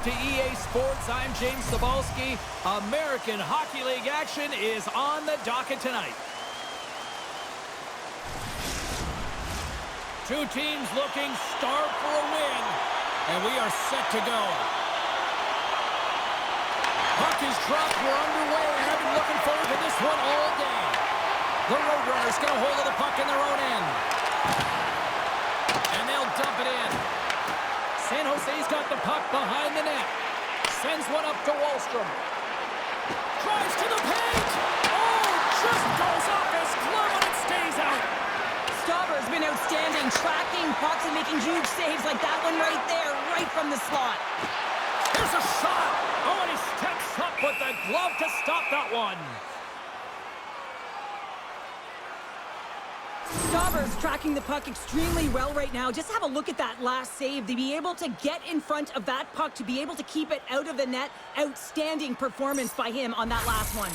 to EA Sports. I'm James Cebulski. American Hockey League action is on the docket tonight. Two teams looking starved for a win, and we are set to go. Puck is dropped. We're underway, and I've been looking forward to this one all day. The Roadrunners get a hold of the puck in their own end, and they'll dump it in. San Jose's got the puck behind the net. Sends one up to Wallstrom. Drives to the paint. Oh, just goes off his glove and it stays out. Stauber's been outstanding, tracking pucks and making huge saves like that one right there, right from the slot. Here's a shot. Oh, and he steps up with the glove to stop that one. Stauber's tracking the puck extremely well right now. Just have a look at that last save. To be able to get in front of that puck, to be able to keep it out of the net, outstanding performance by him on that last one.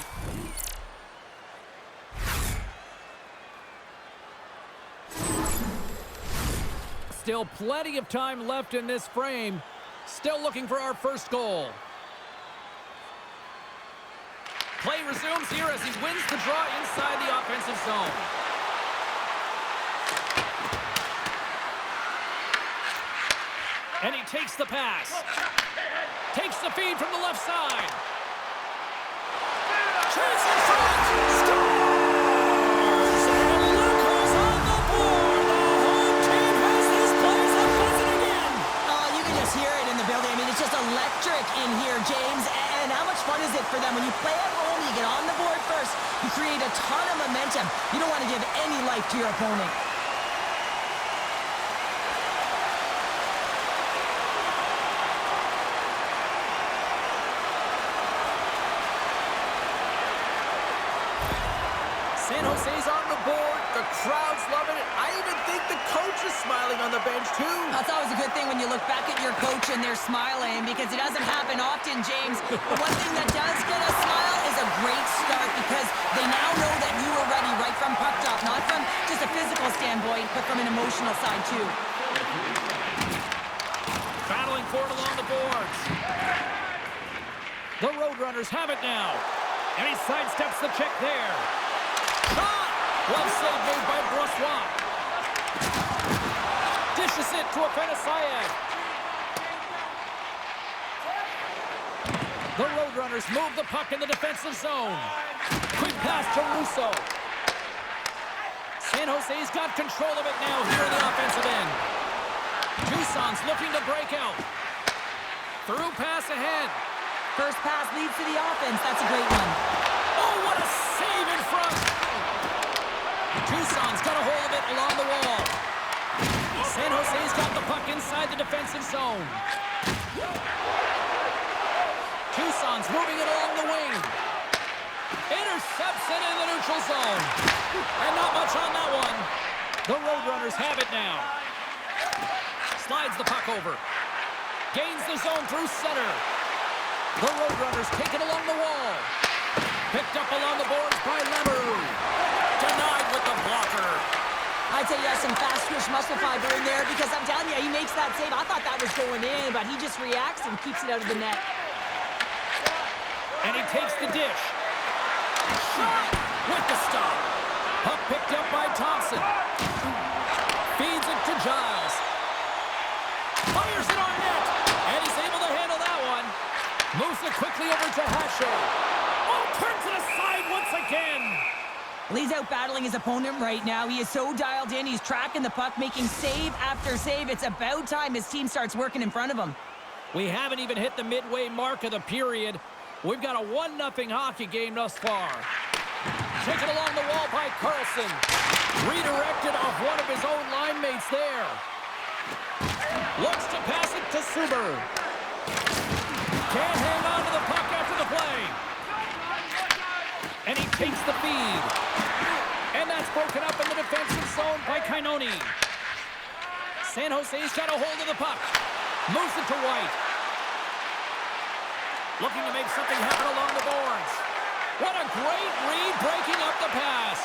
Still plenty of time left in this frame. Still looking for our first goal. Play resumes here as he wins the draw inside the offensive zone. And he takes the pass. Takes the feed from the left side. Chance in front. Scores! And look who's on the board. The home team has this place up buzzing again. Oh, you can just hear it in the building. I mean, it's just electric in here, James. And how much fun is it for them? When you play at home, you get on the board first. You create a ton of momentum. You don't want to give any life to your opponent. San Jose's on the board. The crowd's loving it. I even think the coach is smiling on the bench, too. That's always a good thing when you look back at your coach and they're smiling, because it doesn't happen often, James. But one thing that does get a smile is a great start, because they now know that you were ready right from puck drop, not from just a physical standpoint, but from an emotional side, too. Battling for it along the boards. The Roadrunners have it now. And he sidesteps the check there. Shot! Well saved made by Brossois. Dishes it to Afenasayed. The Roadrunners move the puck in the defensive zone. Quick pass to Russo. San Jose's got control of it now here in the offensive end. Tucson's looking to break out. Through pass ahead. First pass leads to the offense. That's a great one. Oh, what a save in front. Tucson's got a hold of it along the wall. San Jose's got the puck inside the defensive zone. Tucson's moving it along the wing. Intercepts it in the neutral zone. And not much on that one. The Roadrunners have it now. Slides the puck over. Gains the zone through center. The Roadrunners take it along the wall. Picked up along the boards by Lemeru. Denied with the blocker. I'd say he has some fast twitch muscle fiber in there, because I'm telling you, he makes that save. I thought that was going in, but he just reacts and keeps it out of the net. And he takes the dish. Shot with the stop. Puck picked up by Thompson. Feeds it to Giles. Fires it on net. And he's able to handle that one. Moves it quickly over to Hasho. Oh, turns it aside once again. He's out battling his opponent right now. He is so dialed in. He's tracking the puck, making save after save. It's about time his team starts working in front of him. We haven't even hit the midway mark of the period. We've got a 1-0 hockey game thus far. Taken along the wall by Carlson. Redirected off one of his own line mates there. Looks to pass it to Suber. Can't hang on to the puck after the play. And he takes the feed. And that's broken up in the defensive zone by Kainoni. San Jose's got a hold of the puck. Moves it to White. Looking to make something happen along the boards. What a great read, breaking up the pass.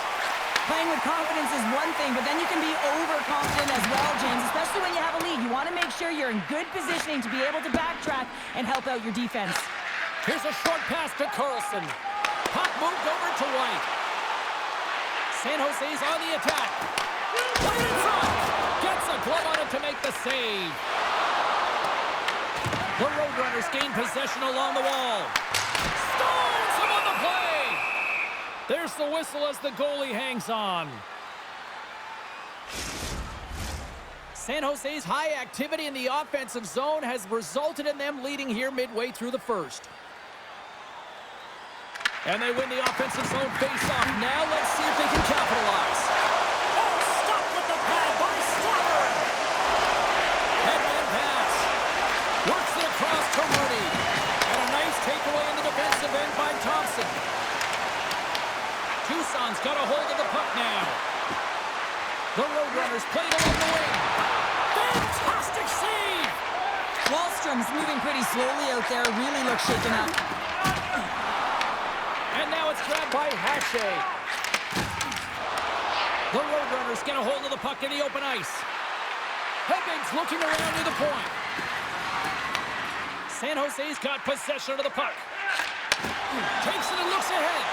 playing with confidence is one thing, but then you can be overconfident as well, James, especially when you have a lead. You want to make sure you're in good positioning to be able to backtrack and help out your defense. Here's a short pass to Carlson. Puck moved over to White. San Jose's on the attack. White in front. Gets a glove on it to make the save. The Roadrunners gain possession along the wall. Stones him on the play. There's the whistle as the goalie hangs on. San Jose's high activity in the offensive zone has resulted in them leading here midway through the first. And they win the offensive zone face-off. Now let's see if they can capitalize. Oh, stop with the pad by Slaughter. Headman pass. Works it across to Mooney. And a nice takeaway in the defensive end by Thompson. Tucson's got a hold of the puck now. The Roadrunners played along the wing. Fantastic save! Wallstrom's moving pretty slowly out there. Really looks shaken up. And now it's grabbed by Hache. The Roadrunners get a hold of the puck in the open ice. Higgins looking around near the point. San Jose's got possession of the puck. Takes it and looks ahead.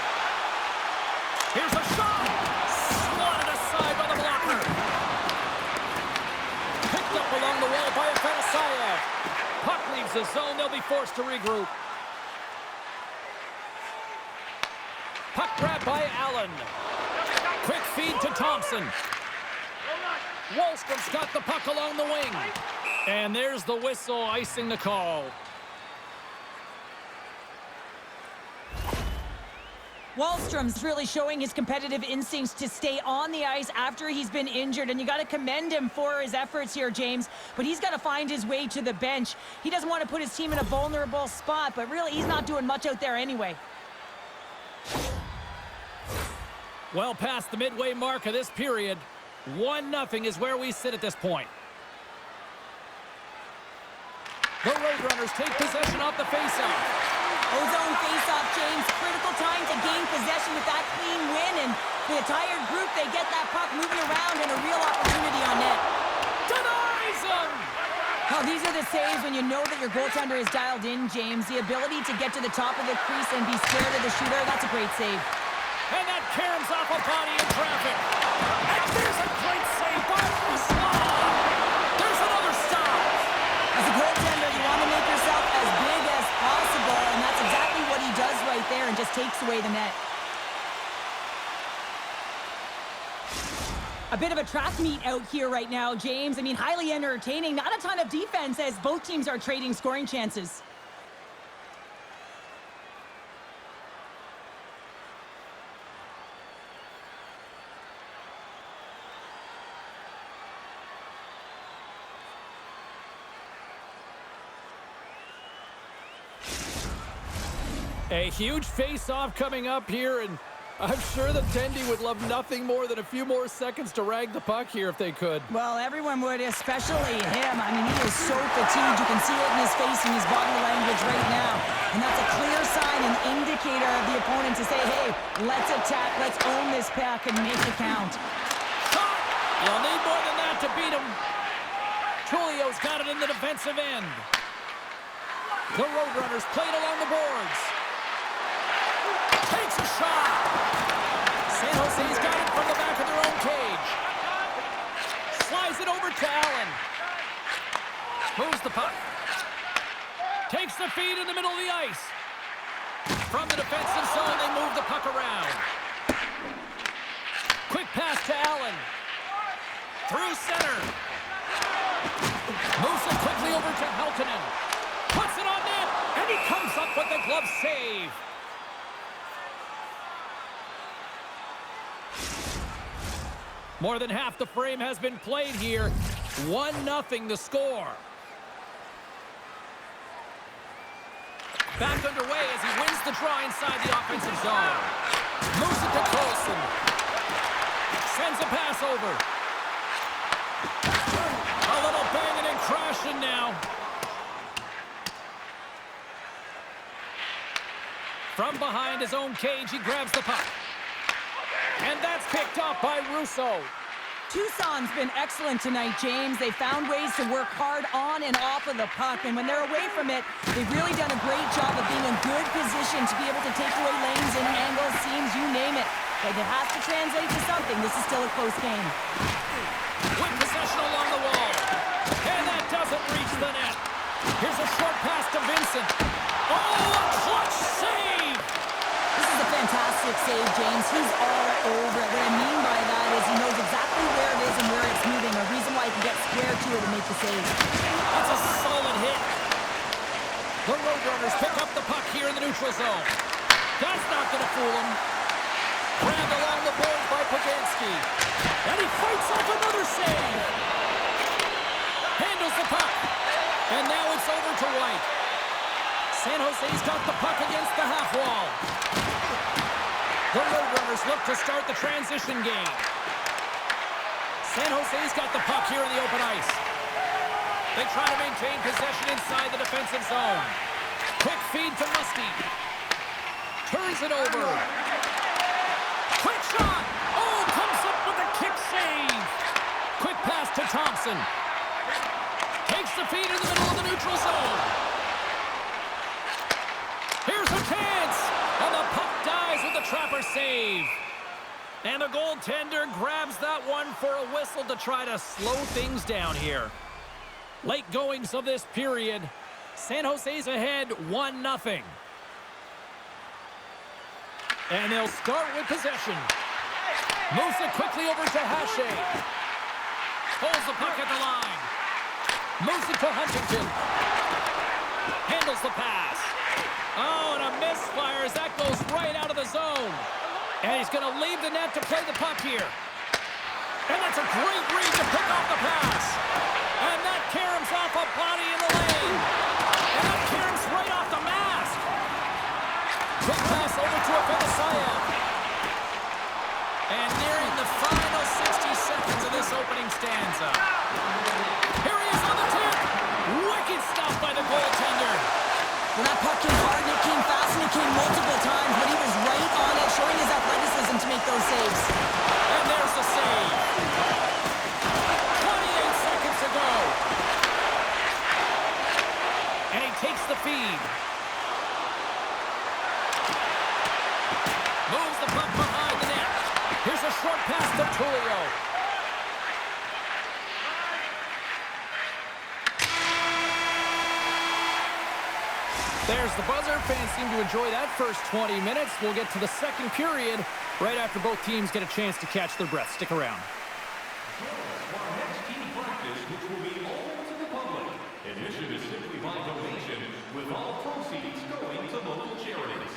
Here's a shot. Swatted aside by the blocker. Picked up along the wall by Afanasayev. Puck leaves the zone. They'll be forced to regroup. Puck grab by Allen. Quick feed to Thompson. Wallstrom's got the puck along the wing. And there's the whistle icing the call. Wallstrom's really showing his competitive instincts to stay on the ice after he's been injured, and you got to commend him for his efforts here, James. But he's got to find his way to the bench. He doesn't want to put his team in a vulnerable spot, but really he's not doing much out there anyway. Well past the midway mark of this period, 1-0 is where we sit at this point. The Roadrunners take possession off the faceoff. Ozone face-off, James. Critical time to gain possession with that clean win, and the entire group, they get that puck moving around and a real opportunity on net. Denies him! Oh, these are the saves when you know that your goaltender is dialed in, James. The ability to get to the top of the crease and be scared of the shooter, that's a great save. And that caroms off a body in traffic. And there's a great save by Francois. There's another stop. As a goaltender, you want to make yourself as big as possible, and that's exactly what he does right there and just takes away the net. A bit of a track meet out here right now, James. I mean, highly entertaining. Not a ton of defense as both teams are trading scoring chances. A huge face-off coming up here, and I'm sure the Tendy would love nothing more than a few more seconds to rag the puck here if they could. Well, everyone would, especially him. I mean, he is so fatigued. You can see it in his face and his body language right now. And that's a clear sign, an indicator of the opponent to say, hey, let's attack, let's own this puck and make it count. Shot! You'll need more than that to beat him. Tulio's got it in the defensive end. The Roadrunners played along the boards. Takes a shot. San Jose's got it from the back of their own cage. Slides it over to Allen. Moves the puck. Takes the feed in the middle of the ice. From the defensive zone, they move the puck around. Quick pass to Allen. Through center. Moves it quickly over to Helkinen. Puts it on net, and he comes up with the glove save. More than half the frame has been played here. 1-0 the score. Back underway as he wins the draw inside the offensive zone. Moves it to Colson. Sends a pass over. A little banging and crashing now. From behind his own cage, he grabs the puck. And that's picked up by Russo. Tucson's been excellent tonight, James. They found ways to work hard on and off of the puck, and when they're away from it, they've really done a great job of being in good position to be able to take away lanes and angles, seams, you name it. But it has to translate to something. This is still a close game. With possession along the wall. And that doesn't reach the net. Here's a short pass to Vincent. Oh, a clutch save! This is a fantastic save, James. He's all over it. What I mean by that is he knows exactly where it is and where it's moving. A reason why he can get square to it and make the save. That's a solid hit. The Roadrunners pick up the puck here in the neutral zone. That's not going to fool him. Grabbed along the boards by Poganski. And he fights off another save. Handles the puck. And now it's over to White. San Jose's got the puck against the half wall. The Roadrunners look to start the transition game. San Jose's got the puck here in the open ice. They try to maintain possession inside the defensive zone. Quick feed to Musty. Turns it over. Quick shot! Oh, comes up with a kick save! Quick pass to Thompson. Takes the feed in the middle of the neutral zone. Here's a chance! And the puck dies with the Trapper save. And the goaltender grabs that one for a whistle to try to slow things down here. Late goings of this period. San Jose's ahead 1-0. And they'll start with possession. Moves it quickly over to Hache. Holds the puck at the line. Moves it to Huntington. Handles the pass. Oh, and a misfire as that goes right out of the zone. And he's going to leave the net to play the puck here. And that's a great read to pick off the pass. And that caroms off a body in the lane. And that caroms right off the mask. Quick pass over to Afanasyev. And nearing the final 60 seconds of this opening stanza. Here he is on the tip. Wicked stop by the goaltender. Well, that puck came hard, and it came fast, and it came multiple times, but he was right on it, showing his athleticism to make those saves. And there's the save. 28 seconds to go. And he takes the feed. Moves the puck behind the net. Here's a short pass to Tullio. There's the buzzer. Fans seem to enjoy that first 20 minutes. We'll get to the second period right after both teams get a chance to catch their breath. Stick around. Our next team practice, which will be open to the public. Admission is simply by donation, with all proceeds going to local charities.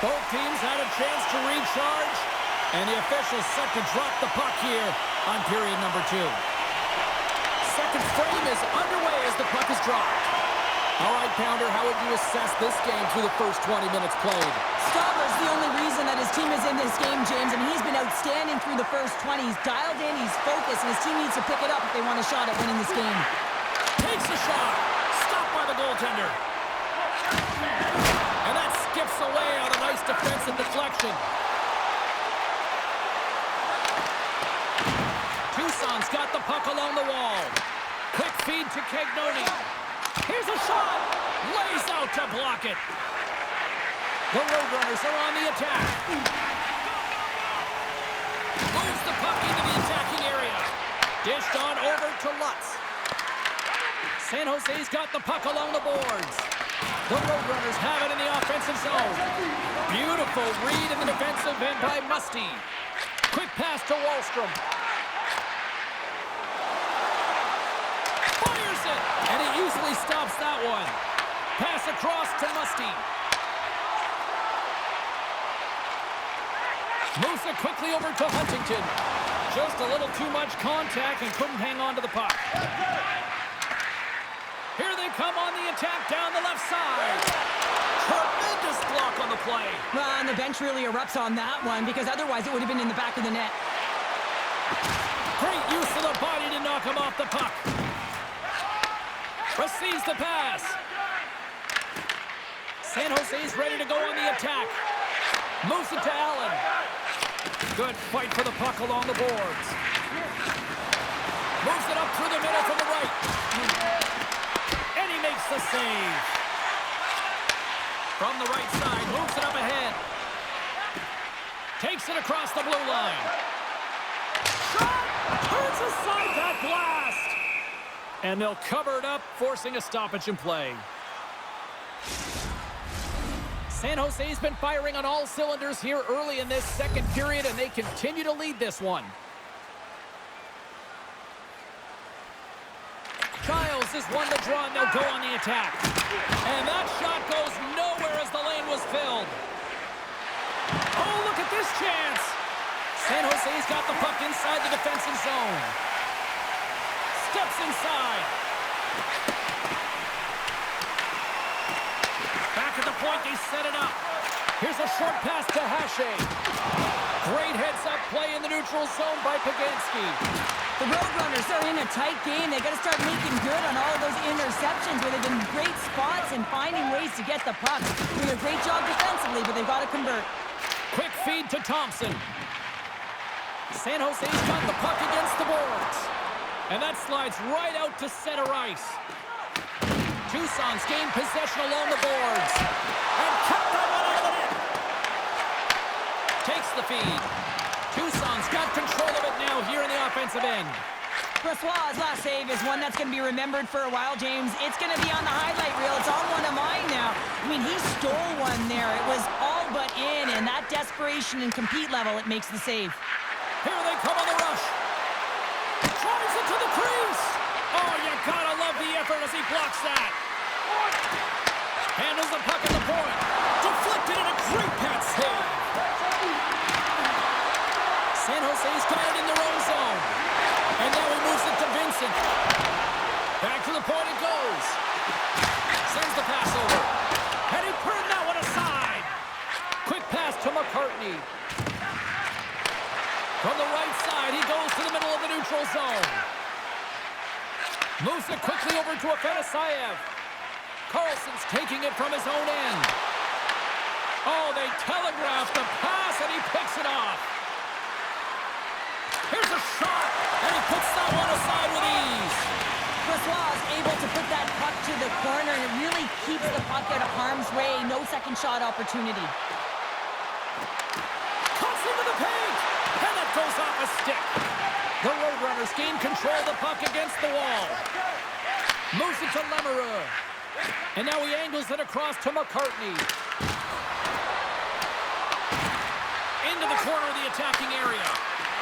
Both teams had a chance to recharge, and the officials set to drop the puck here on period number 2. Second frame is underway as the puck is dropped. All right, Pounder, how would you assess this game through the first 20 minutes played? Stauber's the only reason that his team is in this game, James, and he's been outstanding through the first 20. He's dialed in, he's focused, and his team needs to pick it up if they want a shot at winning this game. Takes a shot. Stopped by the goaltender. And that skips away on a nice defensive deflection. Tucson's got the puck along the wall. Quick feed to Cagnoni. Here's a shot. Lays out to block it. The Roadrunners are on the attack. Moves the puck into the attacking area. Dished on over to Lutz. San Jose's got the puck along the boards. The Roadrunners have it in the offensive zone. Beautiful read in the defensive end by Musty. Quick pass to Wahlstrom. Fires it, and he easily stops that one. Pass across to Musty. Moves it quickly over to Huntington. Just a little too much contact and couldn't hang on to the puck. Here they come on the attack down the left side. Tremendous block on the play. Well, and the bench really erupts on that one because otherwise it would have been in the back of the net. Great use of the body to knock him off the puck. Receives the pass. San Jose's ready to go on the attack. Moves it to Allen. Good fight for the puck along the boards. Moves it up through the middle to the right. And he makes the save. From the right side, moves it up ahead. Takes it across the blue line. Shot! Turns aside that blast! And they'll cover it up, forcing a stoppage in play. San Jose's been firing on all cylinders here early in this second period, and they continue to lead this one. Giles is one to draw, and they'll go on the attack. And that shot goes nowhere as the lane was filled. Oh, look at this chance. San Jose's got the puck inside the defensive zone. Steps inside. Back at the point, they set it up. Here's a short pass to Hache. Great heads-up play in the neutral zone by Pagansky. The Roadrunners are in a tight game. They got to start making good on all of those interceptions where they've been great spots and finding ways to get the puck. Doing a great job defensively, but they've got to convert. Quick feed to Thompson. San Jose's got the puck against the boards. And that slides right out to center ice. Tucson's gained possession along the boards. And kept that one out of the net. Takes the feed. Tucson's got control of it now here in the offensive end. Brossois' last save is one that's going to be remembered for a while, James. It's going to be on the highlight reel. It's on one of mine now. I mean, he stole one there. It was all but in, and that desperation and compete level, it makes the save. Here they come on the rush. Drives it to the crease. Oh, you gotta love the effort as he blocks that. Handles the puck at the point. Deflected in a great pass save. San Jose's got it in their own zone. And now he moves it to Vincent. Back to the point it goes. Sends the pass over. And he turned that one aside. Quick pass to McCartney. From the right side, he goes to the middle of the neutral zone. Moves it quickly over to Afanasayev. Carlson's taking it from his own end. Oh, they telegraph the pass, and he picks it off. Here's a shot, and he puts that one aside with ease. Brossois is able to put that puck to the corner, and it really keeps the puck out of harm's way. No second shot opportunity. Cuts into the paint, and that goes off a stick. The Roadrunners gain control of the puck against the wall. Moves it to Lemereux. And now he angles it across to McCartney. Into the corner of the attacking area.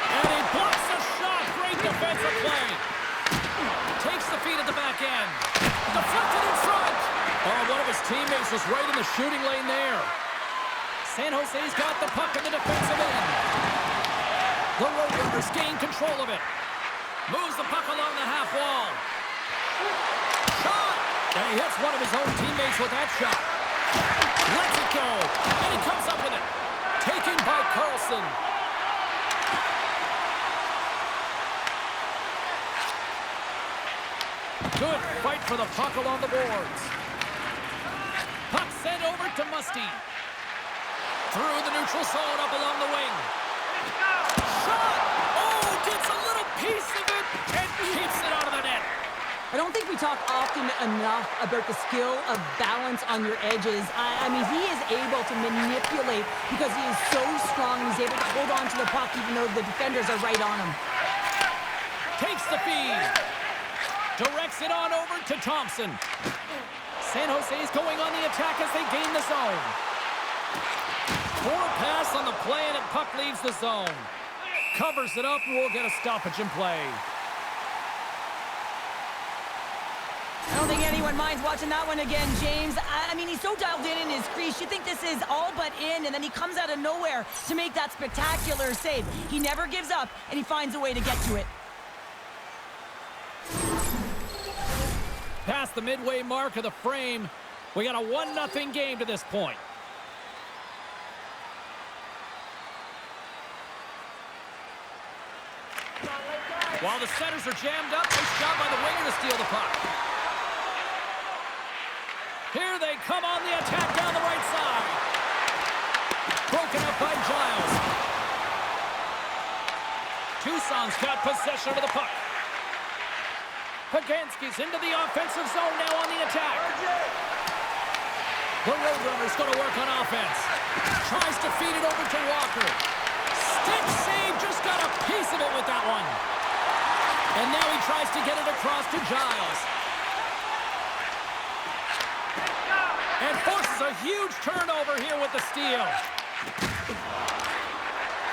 And he blocks a shot. Great defensive play. Takes the feed at the back end. Deflected in front. Oh, one of his teammates was right in the shooting lane there. San Jose's got the puck in the defensive end. The Roadrunners gain control of it. Moves the puck along the half wall. Shot! And he hits one of his own teammates with that shot. Lets it go. And he comes up with it. Taken by Carlson. Good fight for the puck along the boards. Puck sent over to Musty. Through the neutral zone up along the wing. Shot! Oh, gets a little piece of it and keeps it out of the net. I don't think we talk often enough about the skill of balance on your edges. I mean, he is able to manipulate because he is so strong and he's able to hold on to the puck even though the defenders are right on him. Takes the feed. Directs it on over to Thompson. San Jose's going on the attack as they gain the zone. Poor pass on the play and the puck leaves the zone. Covers it up and we'll get a stoppage in play. I don't think anyone minds watching that one again, James. I mean, he's so dialed in his crease. You think this is all but in, and then he comes out of nowhere to make that spectacular save. He never gives up, and he finds a way to get to it. Past the midway mark of the frame, we got a 1-0 game to this point. While the centers are jammed up, nice job by the winger to steal the puck. Here they come on the attack down the right side. Broken up by Giles. Tucson's got possession of the puck. Paganski's into the offensive zone now on the attack. The Roadrunners going to work on offense. Tries to feed it over to Walker. Stick save, just got a piece of it with that one. And now he tries to get it across to Giles. And forces a huge turnover here with the steal.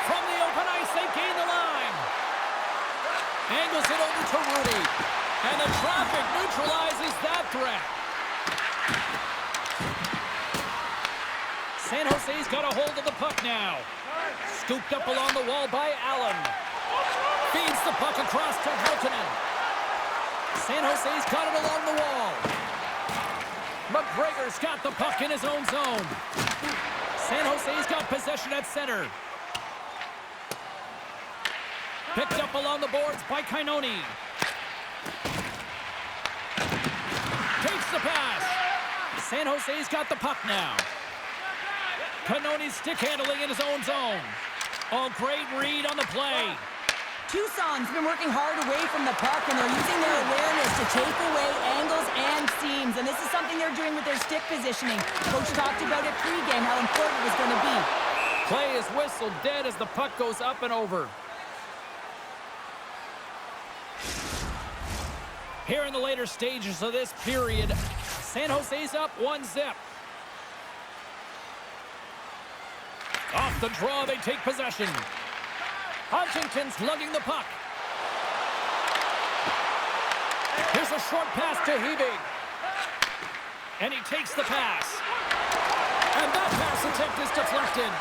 From the open ice, they gain the line. Angles it over to Rudy. And the traffic neutralizes that threat. San Jose's got a hold of the puck now. Scooped up along the wall by Allen. Feeds the puck across to Hiltonen. San Jose's got it along the wall. McGregor's got the puck in his own zone. San Jose's got possession at center. Picked up along the boards by Kainoni. Takes the pass. San Jose's got the puck now. Kainoni's stick handling in his own zone. Oh, great read on the play. Tucson's been working hard away from the puck, and they're using their awareness to take away angles and seams, and this is something they're doing with their stick positioning. Coach talked about it pregame, how important it was going to be. Play is whistled dead as the puck goes up and over. Here in the later stages of this period, San Jose's up 1-0. Off the draw, they take possession. Huntington's lugging the puck. Here's a short pass to Hebig. And he takes the pass. And that pass attempt is deflected.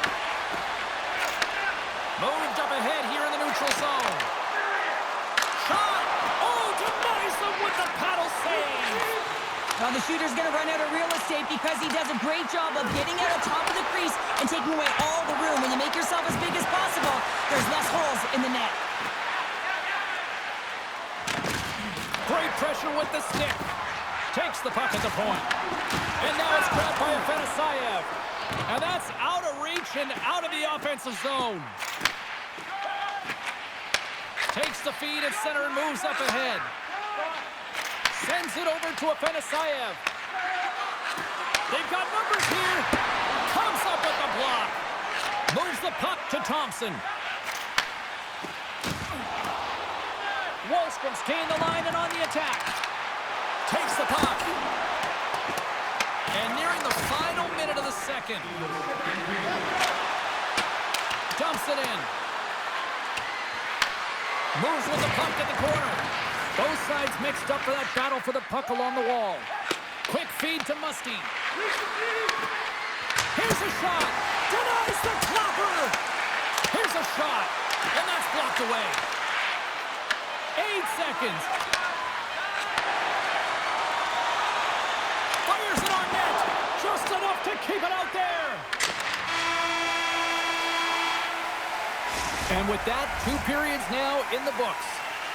Moved up ahead here in the neutral zone. Shot! Oh, denies them with the paddle save. Well, the shooter's going to run out of real estate because he does a great job of getting out of top of the crease and taking away all the room. When you make yourself as big as possible, there's less holes in the net. Great pressure with the stick. Takes the puck at the point. And now it's grabbed by Afanasayev. And that's out of reach and out of the offensive zone. Takes the feed at center and moves up ahead. Sends it over to Afanasayev. They've got numbers here. Comes up with the block. Moves the puck to Thompson. Wallstrom's gained the line and on the attack. Takes the puck. And nearing the final minute of the second. Dumps it in. Moves with the puck in the corner. Both sides mixed up for that battle for the puck along the wall. Quick feed to Musty. Here's a shot. Denies the clapper. Here's a shot. And that's blocked away. 8 seconds. Fires it on net. Just enough to keep it out there. And with that, 2 periods now in the books.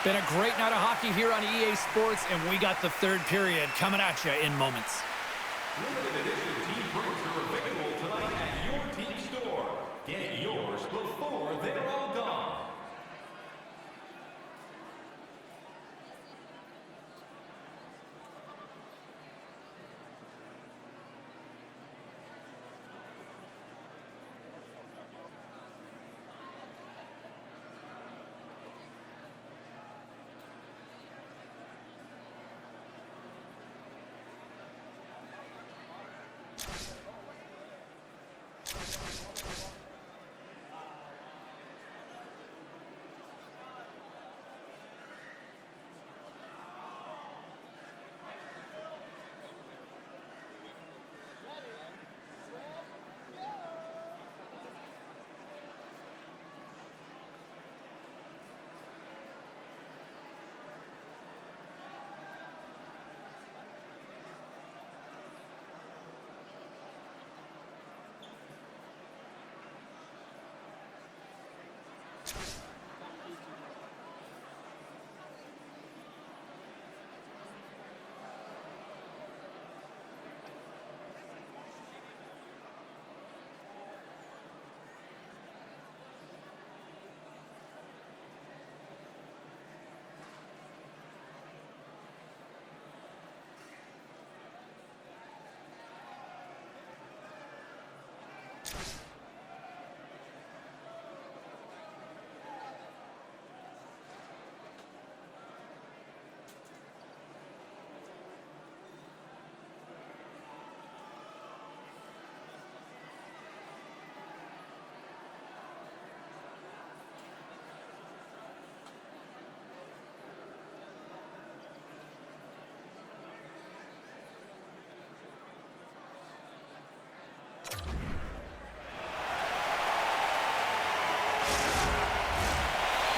Been a great night of hockey here on EA Sports, and we got the 3rd period coming at you in moments. Limited edition team drinks are available tonight at your team store. Get yours before they're all gone.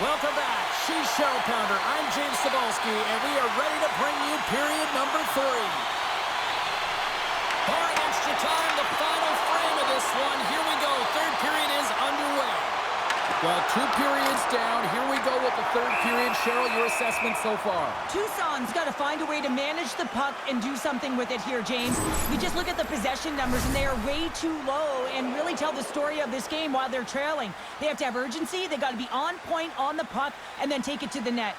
Welcome back. She's Shell Pounder. I'm James Cebulski, and we are ready to bring you period number 3. Barring extra time, the final frame of this one. Here we go. 3rd period is underway. Well, 2 periods down. Here we go with the 3rd period. Cheryl, your assessment so far? Tucson's got to find a way to manage the puck and do something with it here, James. You just look at the possession numbers, and they are way too low and really tell the story of this game while they're trailing. They have to have urgency. They got to be on point on the puck and then take it to the net.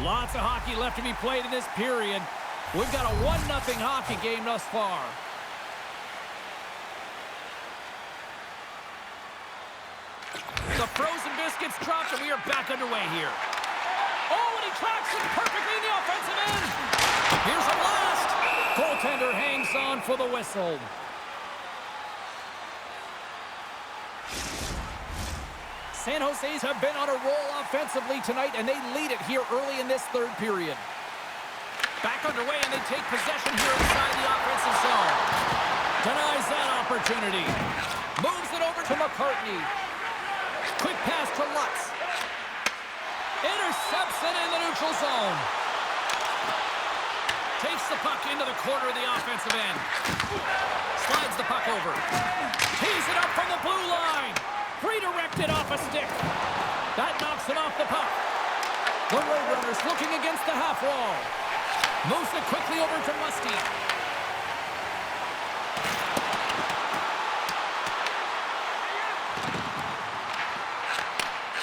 Lots of hockey left to be played in this period. We've got a 1-0 hockey game thus far. The frozen biscuits dropped, and we are back underway here. Oh, and he tracks it perfectly in the offensive end. Here's a blast. Goaltender hangs on for the whistle. San Jose's have been on a roll offensively tonight, and they lead it here early in this 3rd period. Back underway, and they take possession here inside the offensive zone. Denies that opportunity. Moves it over to McCartney. Quick pass to Lutz. Intercepts it in the neutral zone. Takes the puck into the corner of the offensive end. Slides the puck over. Tees it up from the blue line. Redirected off a stick. That knocks it off the puck. The Roadrunners looking against the half wall. Moves it quickly over to Musty.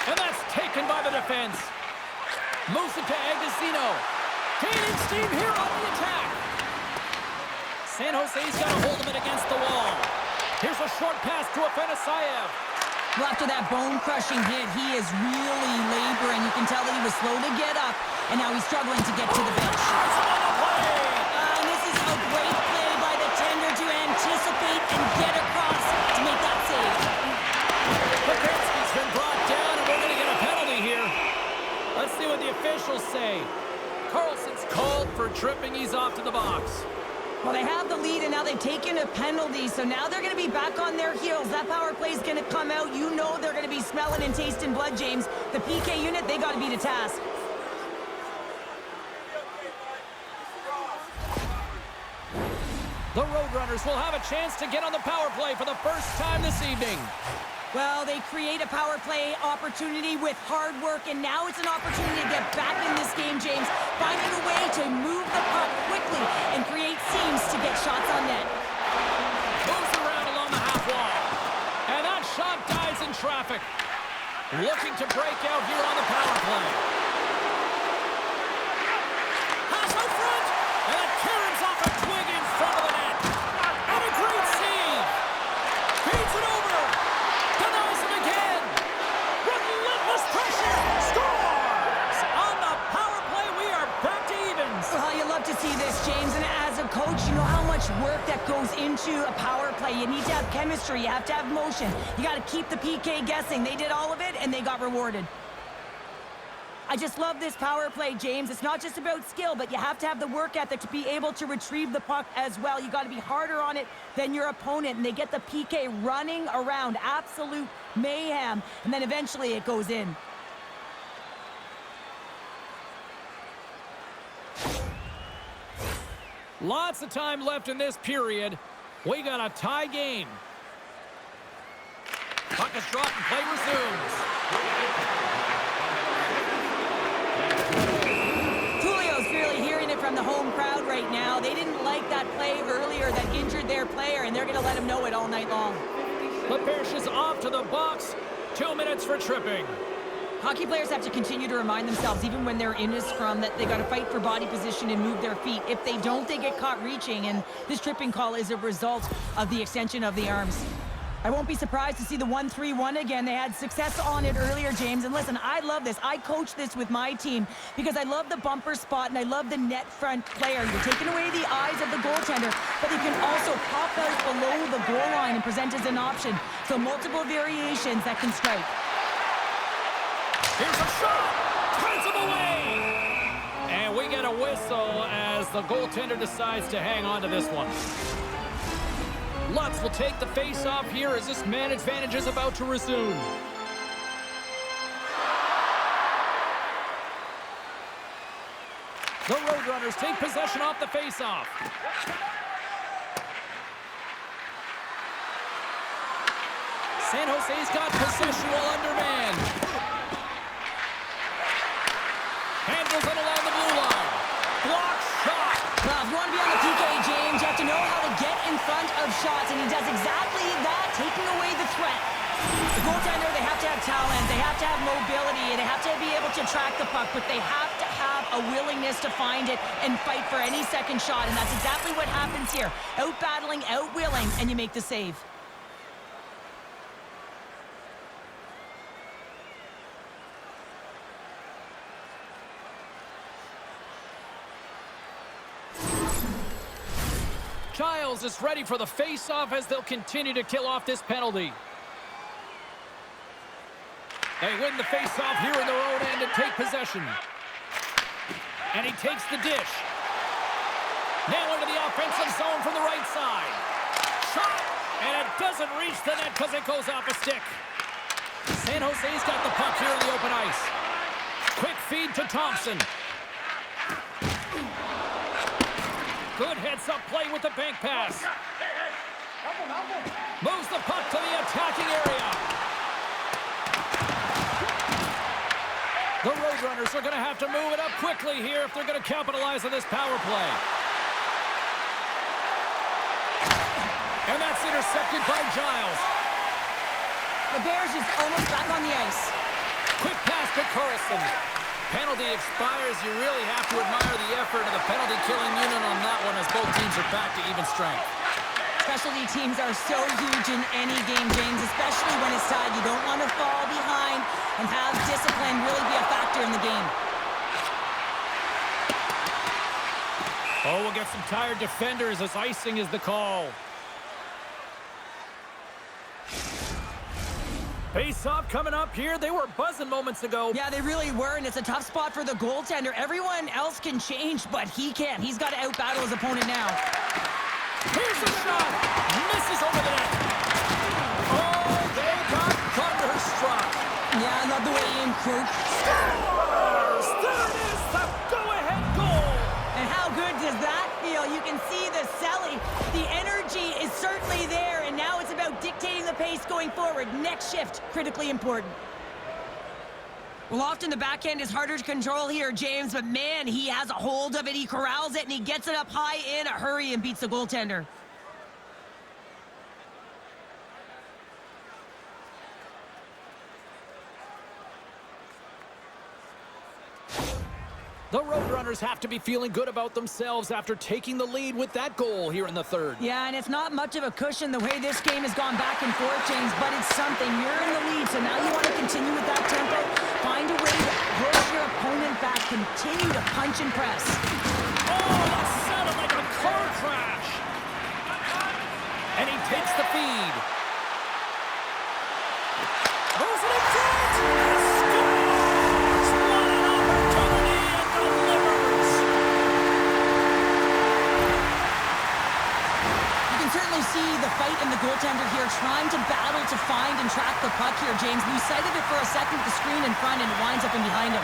And that's taken by the defense. Moves it to Agostino. Gaining steam here on the attack. San Jose's got a hold of it against the wall. Here's a short pass to Afanasayev. Well, after that bone-crushing hit, he is really laboring. You can tell that he was slow to get up, and now he's struggling to get to the bench. And this is a great play by the tender to anticipate and get across to make that save. officials say. Carlson's called for tripping. He's off to the box. Well, they have the lead, and now they've taken a penalty, so now they're going to be back on their heels. That power play is going to come out. You know they're going to be smelling and tasting blood, James. The PK unit, they got to beat a task. The Roadrunners will have a chance to get on the power play for the first time this evening. Well, they create a power play opportunity with hard work, and now it's an opportunity to get back in this game, James. Finding a way to move the puck quickly and create seams to get shots on net. Moves around along the half wall. And that shot dies in traffic. Looking to break out here on the power play. Pass out front. And it caroms off a twig in front of the net. And a great save. Feeds it over. Denies him again. Relentless pressure. Scores! On the power play, we are back to evens. Well, you love to see this, James, and as a coach, you know how much work that goes into a power play. You need to have chemistry. You have to have motion. You got to keep the PK guessing. They did all of it, and they got rewarded. I just love this power play, James. It's not just about skill, but you have to have the work ethic to be able to retrieve the puck as well. You got to be harder on it than your opponent, and they get the PK running around. Absolute mayhem, and then eventually it goes in. Lots of time left in this period. We got a tie game. Puck is dropped and play resumes. From the home crowd right now. They didn't like that play earlier that injured their player, and they're going to let him know it all night long. LaPerche is off to the box. 2 minutes for tripping. Hockey players have to continue to remind themselves, even when they're in a scrum, that they got to fight for body position and move their feet. If they don't, they get caught reaching, and this tripping call is a result of the extension of the arms. I won't be surprised to see the 1-3-1 again. They had success on it earlier, James. And listen, I love this. I coach this with my team because I love the bumper spot and I love the net front player. You're taking away the eyes of the goaltender, but you can also pop out below the goal line and present as an option. So multiple variations that can strike. Here's a shot. Turns him away. And we get a whistle as the goaltender decides to hang on to this one. Lutz will take the face-off here as this man advantage is about to resume. The Roadrunners take possession off the face-off. San Jose's got possession while undermanned. Handles it along the blue line. Block shot. Well, if you want to be on the PK, James, you have to know how to get in front of shots, and he does exactly that, taking away the threat. The goaltender, they have to have talent, they have to have mobility, they have to be able to track the puck, but they have to have a willingness to find it and fight for any second shot, and that's exactly what happens here. Out-battling, out-willing, and you make the save. Giles is ready for the face-off as they'll continue to kill off this penalty. They win the face-off here in their own end and take possession. And he takes the dish. Now into the offensive zone from the right side. Shot! And it doesn't reach the net because it goes off a stick. San Jose's got the puck here in the open ice. Quick feed to Thompson. Good heads-up play with the bank pass. Moves the puck to the attacking area. The Roadrunners are going to have to move it up quickly here if they're going to capitalize on this power play. And that's intercepted by Giles. The Bears is almost back on the ice. Quick pass to Carlson. Penalty expires. You really have to admire the effort of the penalty-killing unit on that one as both teams are back to even strength. Specialty teams are so huge in any game, James, especially when it's tied. You don't want to fall behind and have discipline really be a factor in the game. Oh, we'll get some tired defenders as icing is the call. Face-off coming up here. They were buzzing moments ago. Yeah, they really were, and it's a tough spot for the goaltender. Everyone else can change, but he can't. He's got to out-battle his opponent now. Here's a shot. Misses over the net. Oh, they got thunderstruck. Yeah, I love the way Ian Crook Scores! There it is, the go-ahead goal. And how good does that feel? You can see the selling. The energy is certainly there, and now it's about dictating the pace going forward. Next shift, critically important. Well, often the backhand is harder to control here, James, but man, he has a hold of it. He corrals it, and he gets it up high in a hurry and beats the goaltender. The Roadrunners have to be feeling good about themselves after taking the lead with that goal here in the third. Yeah, and it's not much of a cushion the way this game has gone back and forth, James, but it's something. You're in the lead, so now you want to continue with that tempo. Find a way to push your opponent back. Continue to punch and press. Oh, that sounded like a car crash. And he takes the feed. Throws it in front. Scores! What an opportunity and delivers. You can certainly see the fight in the goaltender here, trying to battle to find and track the puck here, James. Lose sight of it for a second at the screen in front, and it winds up in behind him.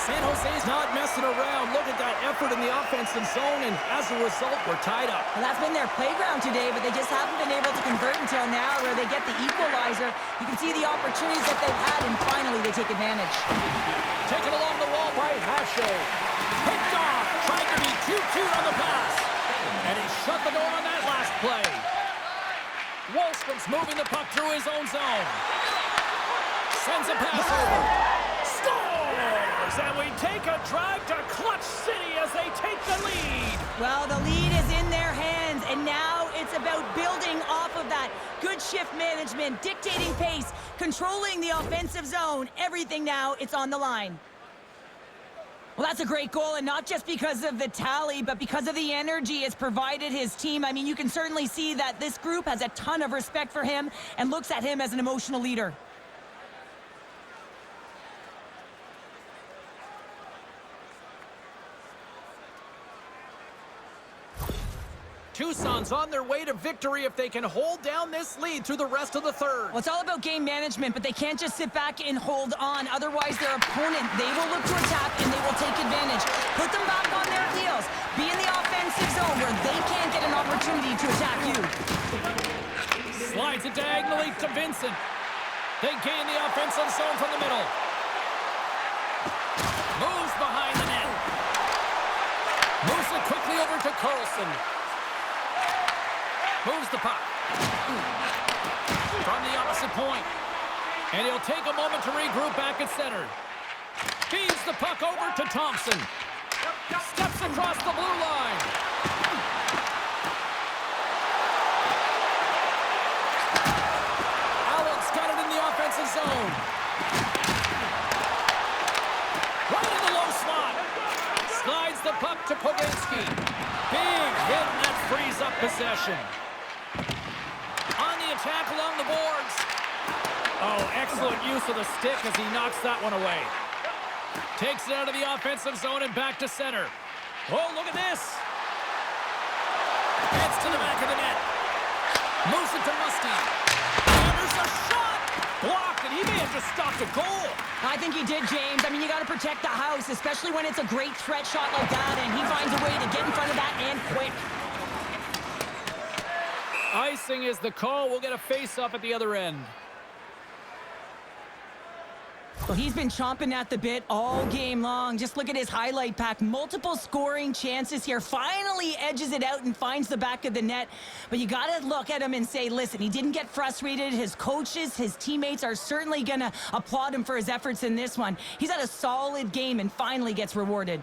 San Jose's not messing around. Look at that effort in the offensive zone, and as a result, we're tied up. Well, that's been their playground today, but they just haven't been able to convert until now where they get the equalizer. You can see the opportunities that they've had, and finally they take advantage. Taken along the wall by Hasho. Picked off, trying to be too cute on the pass. And he shut the door on that last play. Wallstrom's moving the puck through his own zone. Sends a pass over. Scores! And we take a drive to Clutch City as they take the lead. Well, the lead is in their hands, and now it's about building off of that. Good shift management, dictating pace, controlling the offensive zone. Everything now, it's on the line. Well, that's a great goal, and not just because of the tally, but because of the energy it's provided his team. I mean, you can certainly see that this group has a ton of respect for him and looks at him as an emotional leader. Tucson's on their way to victory if they can hold down this lead through the rest of the third. Well, it's all about game management, but they can't just sit back and hold on. Otherwise, their opponent, they will look to attack, and they will take advantage. Put them back on their heels. Be in the offensive zone where they can't get an opportunity to attack you. Slides it diagonally to Vincent. They gain the offensive zone from the middle. Moves behind the net. Moves it quickly over to Carlson. Moves the puck from the opposite point. And he'll take a moment to regroup back at center. Feeds the puck over to Thompson. Steps across the blue line. Alex got it in the offensive zone. Right in the low slot. Slides the puck to Poganski. Big hit, and that frees up possession. On the attack along the boards. Oh, excellent use of the stick as he knocks that one away. Takes it out of the offensive zone and back to center. Oh, look at this. Heads to the back of the net. Moves it to Musty. And there's a shot. Blocked, and he may have just stopped a goal. I think he did, James. I mean, you got to protect the house, especially when it's a great threat shot like that, and he finds a way to get in front of that and quick. Icing is the call. We'll get a face-off at the other end. Well, he's been chomping at the bit all game long. Just look at his highlight pack. Multiple scoring chances here. Finally edges it out and finds the back of the net. But you got to look at him and say, listen, he didn't get frustrated. His coaches, his teammates are certainly going to applaud him for his efforts in this one. He's had a solid game and finally gets rewarded.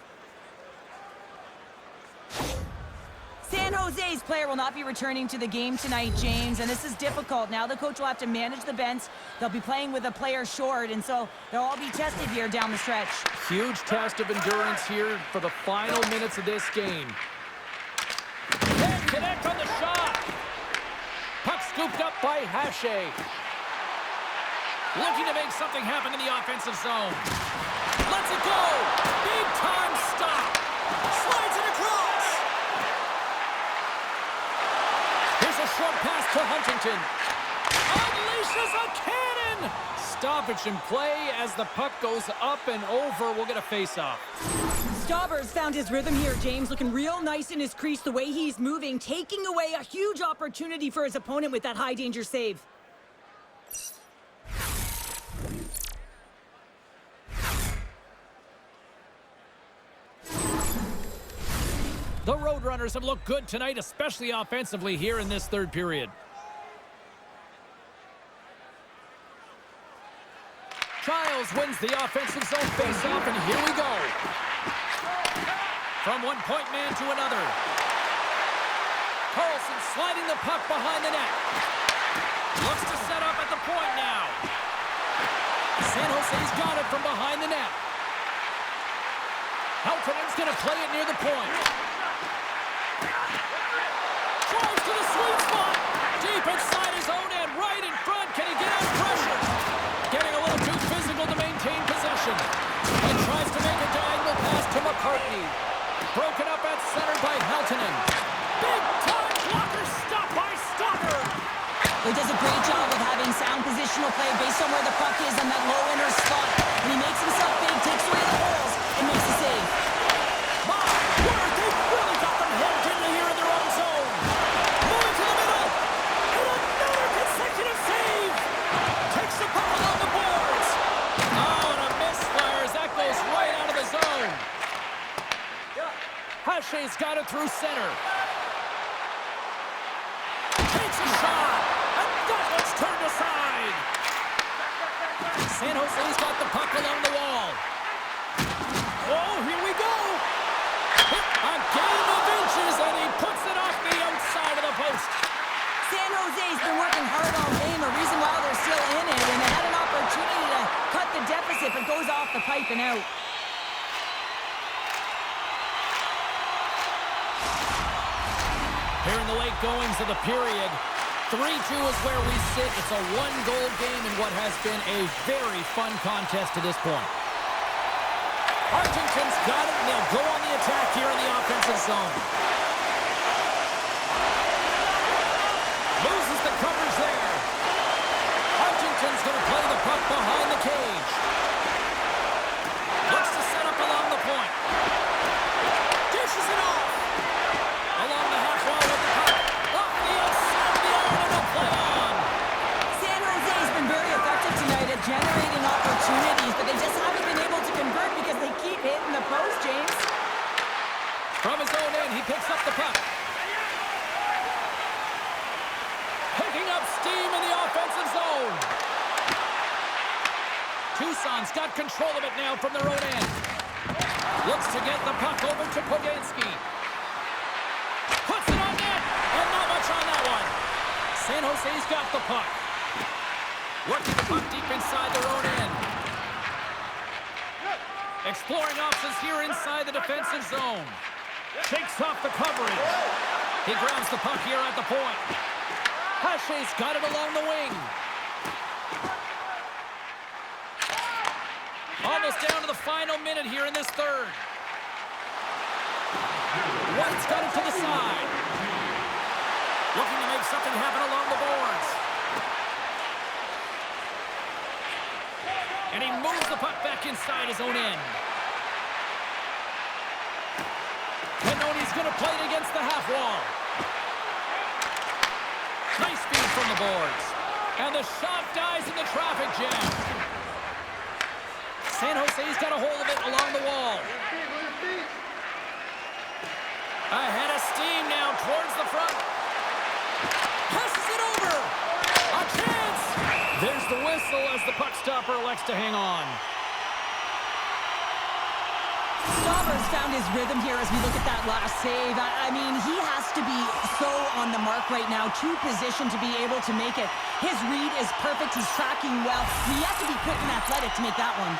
San Jose's player will not be returning to the game tonight, James, and this is difficult. Now the coach will have to manage the bench. They'll be playing with a player short, and so they'll all be tested here down the stretch. Huge test of endurance here for the final minutes of this game. Can't connect on the shot. Puck scooped up by Hache. Looking to make something happen in the offensive zone. Lets it go. Big time stop. Slides it across. Here's a short pass to Huntington. Unleashes a cannon. Stoppage in play as the puck goes up and over. We'll get a face-off. Stauber's found his rhythm here, James, looking real nice in his crease the way he's moving, taking away a huge opportunity for his opponent with that high-danger save. The Roadrunners have looked good tonight, especially offensively here in this third period. Childs wins the offensive zone face-off, and here we go. From one-point man to another. Carlson sliding the puck behind the net. Looks to set up at the point now. San Jose's got it from behind the net. Heltonen's going to play it near the point. Drives to the sweet spot. Deep inside his own end, right in front. Can he get out pressure? Getting a little too physical to maintain possession. And tries to make a diagonal pass to McCartney. Broken up at center by Heltonen. Big time blocker stop by Stopper. He does a great job of having sound positional play based on where the puck is on that low inner spot. And he makes himself big, takes away the holes, and makes a save. My word, they've really got them hemmed in here in their own zone. Moving to the middle. And another consecutive save. Takes the puck along the boards. Oh, and a misfire as that goes right out of the zone. Hache's got it through center. Takes a shot. And that one's turned aside. San Jose's got the puck along the wall. Oh, here we go. A game of inches, and he puts it off the outside of the post. San Jose's been working hard all game, a reason why they're still in it, and they had an opportunity to cut the deficit, but goes off the pipe and out. Here in the late goings of the period, 3-2 is where we sit. It's a one-goal game in what has been a very fun contest to this point. Huntington's got it, and they'll go on the attack here in the offensive zone. Loses the coverage there. Huntington's going to play the puck behind the cage. Looks to set up along the point. Dishes it off. Along the half wall with the puck. Off the outside of the iron, and they'll play on. San Jose's been very effective tonight at generating opportunities, but they just haven't been able to convert because they keep hitting the post, James. From his own end, he picks up the puck. Picking up steam in the offensive zone. Tucson's got control of it now from their own end. Looks to get the puck over to Poganski. Puts it on net, and not much on that one. San Jose's got the puck. Working the puck deep inside their own end. Exploring options here inside the defensive zone. Shakes off the coverage. He grabs the puck here at the point. Hache's got it along the wing. Almost down to the final minute here in this third. White's got it to the side. Looking to make something happen along the boards. And he moves the puck back inside his own end. Pannoni's going to play it against the half wall. Nice feed from the boards. And the shot dies in the traffic jam. San Jose's got a hold of it along the wall. Ahead of steam now towards the front. Passes it over. A chance. There's the whistle as the puck stopper elects to hang on. Stop has found his rhythm here as we look at that last save. I mean, he has to be so on the mark right now, too positioned to be able to make it. His read is perfect. He's tracking well. He has to be quick and athletic to make that one.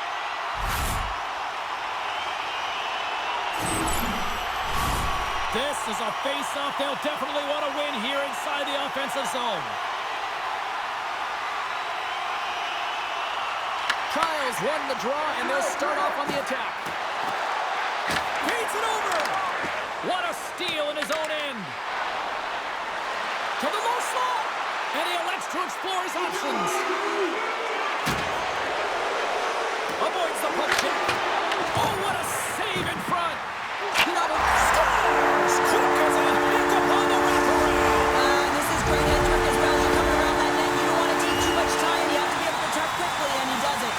This is a face-off they'll definitely want to win here inside the offensive zone. Kyle's won the draw, and they'll start off on the attack. Beats it over! What a steal in his own end. To the low slot, and he elects to explore his options. Avoids the puck check. Oh, what a save in front! Scores! Quick as a hit upon the wraparound. This is great edge work as well. You come around that net, you don't want to take too much time. You have to be able to turn quickly, and he does it.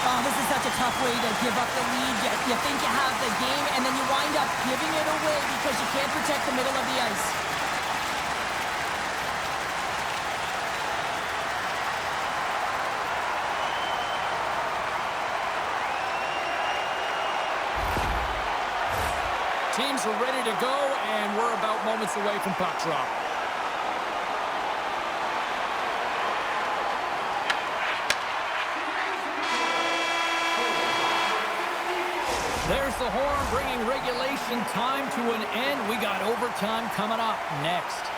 Oh, this is such a tough way to give up the lead. You think you have the game, and then you wind up giving it away because you can't protect the middle of the ice. Teams are ready to go, and we're about moments away from puck drop. There's the horn bringing regulation time to an end. We got overtime coming up next.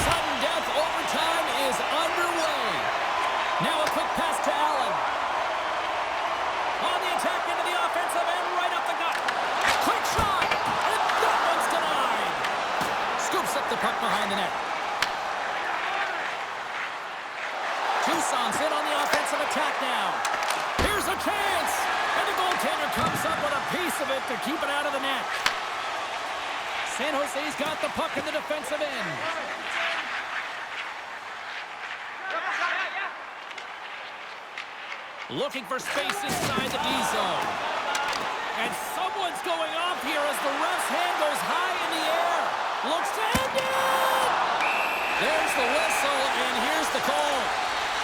Sudden death overtime is underway. Now a quick pass to Allen. On the attack into the offensive end, right up the gut. Quick shot, and that one's denied. Scoops up the puck behind the net. Tucson's in on the offensive attack now. Here's a chance, and the goaltender comes up with a piece of it to keep it out of the net. San Jose's got the puck in the defensive end. Looking for space inside the D zone. And someone's going off here as the ref's hand goes high in the air. Looks to end it! There's the whistle, and here's the call.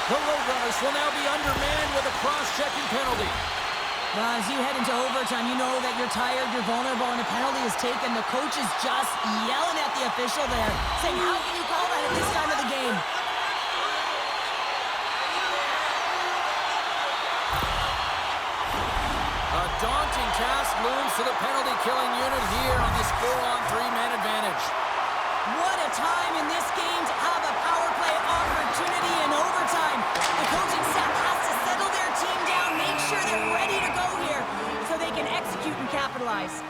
The Roadrunners will now be undermanned with a cross-checking penalty. Well, as you head into overtime, you know that you're tired, you're vulnerable, and a penalty is taken. The coach is just yelling at the official there, saying, how can you call that at this time of the game? A daunting task looms to the penalty-killing unit here on this 4-on-3 man advantage. What a time in this game to have a power play opportunity in overtime. The coaching staff has to settle their team down, make sure they're ready to go here so they can execute and capitalize.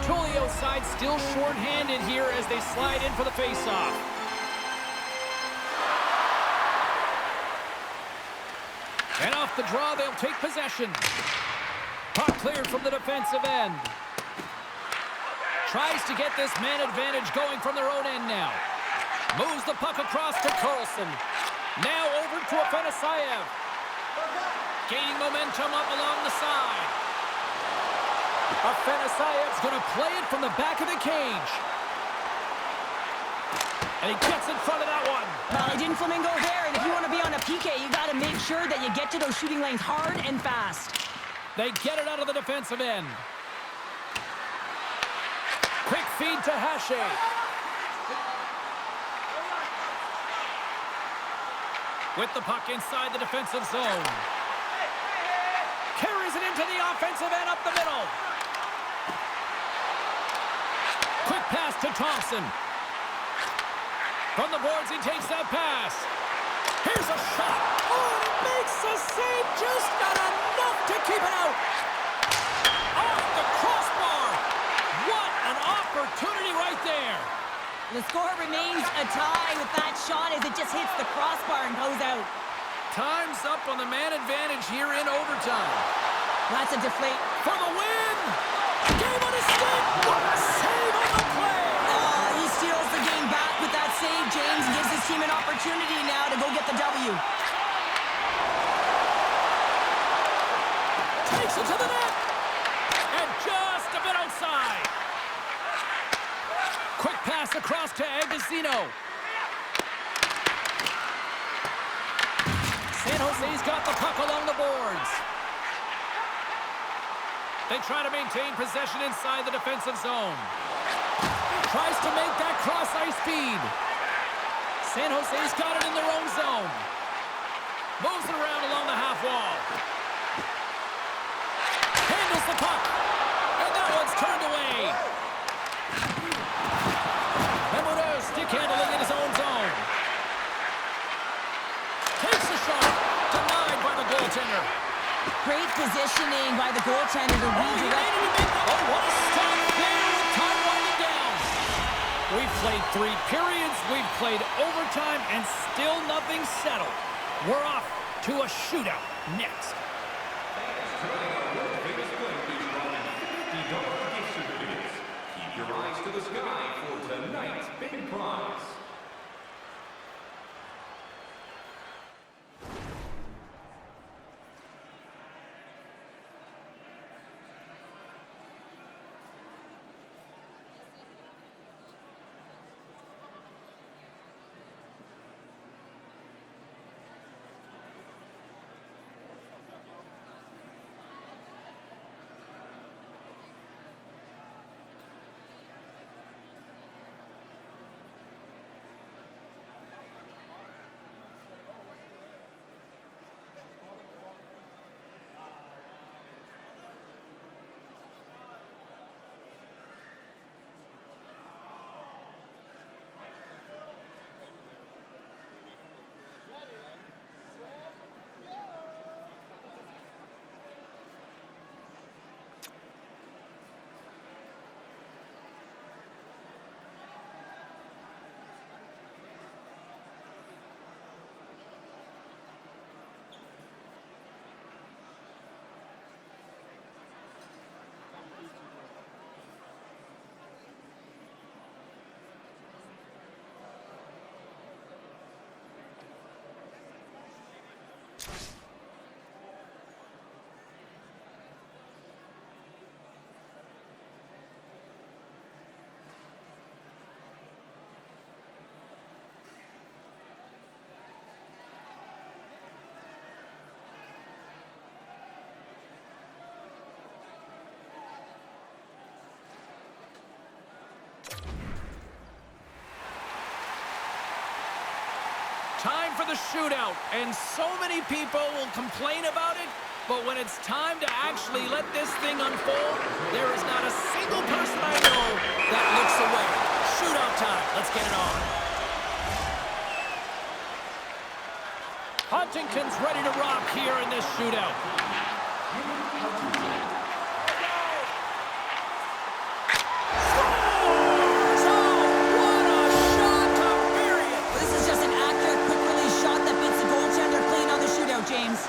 Tulio's side still short-handed here as they slide in for the face-off. And off the draw, they'll take possession. Puck cleared from the defensive end. Tries to get this man advantage going from their own end now. Moves the puck across to Carlson. Now over to Afanasayev. Gaining momentum up along the side. Afanasayev's going to play it from the back of the cage. And he gets in front of that one. Well, he didn't flamingo there, and if you want to be on a PK, you got to make sure that you get to those shooting lanes hard and fast. They get it out of the defensive end. Quick feed to Hache. With the puck inside the defensive zone. Carries it into the offensive end up the middle. Quick pass to Thompson. From the boards, he takes that pass. Here's a shot. Oh, and it makes a save. Just not enough to keep it out. Off the crossbar. What an opportunity right there. The score remains a tie with that shot as it just hits the crossbar and goes out. Time's up on the man advantage here in overtime. That's a deflate. For the win. Game on his stick. What a save on the play. He steals the game back with that save, James. Gives his team an opportunity now to go get the W. Takes it to the net. And just a bit outside. Quick pass across to Agostino. San Jose's got the puck along the boards. They try to maintain possession inside the defensive zone. Tries to make that cross-ice feed. San Jose's got it in their own zone. Moves it around along the half wall. Handles the puck. And that one's turned away. Lemoneux stick handling in his own zone. Takes the shot. Denied by the goaltender. Great positioning by the goaltender to redirect. Oh, what a stop there with time winding down. We've played 3 periods, we've played overtime, and still nothing settled. We're off to a shootout next. Keep your eyes to the sky for tonight's big prize. time for the shootout, and so many people will complain about it, but when it's time to actually let this thing unfold, there is not a single person I know that looks away. Shootout time. Let's get it on. Huntington's ready to rock here in this shootout. James.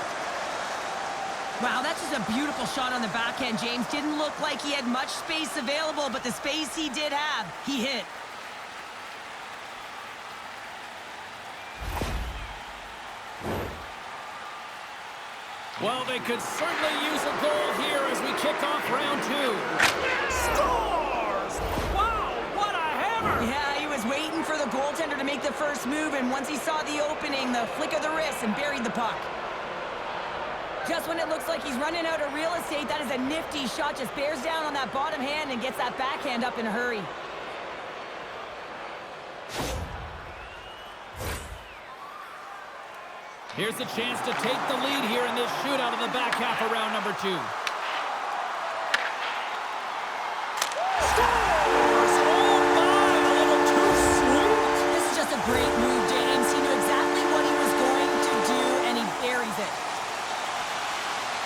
Wow, that's just a beautiful shot on the backhand, James. Didn't look like he had much space available, but the space he did have, he hit. Well, they could certainly use a goal here as we kick off round 2. Scores! Wow, what a hammer! Yeah, he was waiting for the goaltender to make the first move, and once he saw the opening, the flick of the wrist and buried the puck. Just when it looks like he's running out of real estate, that is a nifty shot. Just bears down on that bottom hand and gets that backhand up in a hurry. Here's the chance to take the lead here in this shootout in the back half of round number 2. Scores! Oh my, a little too sweet. This is just a great move, James. He knew exactly what he was going to do, and he buries it.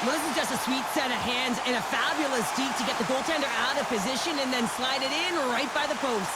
Well, this is just a sweet set of hands and a fabulous deke to get the goaltender out of position and then slide it in right by the post.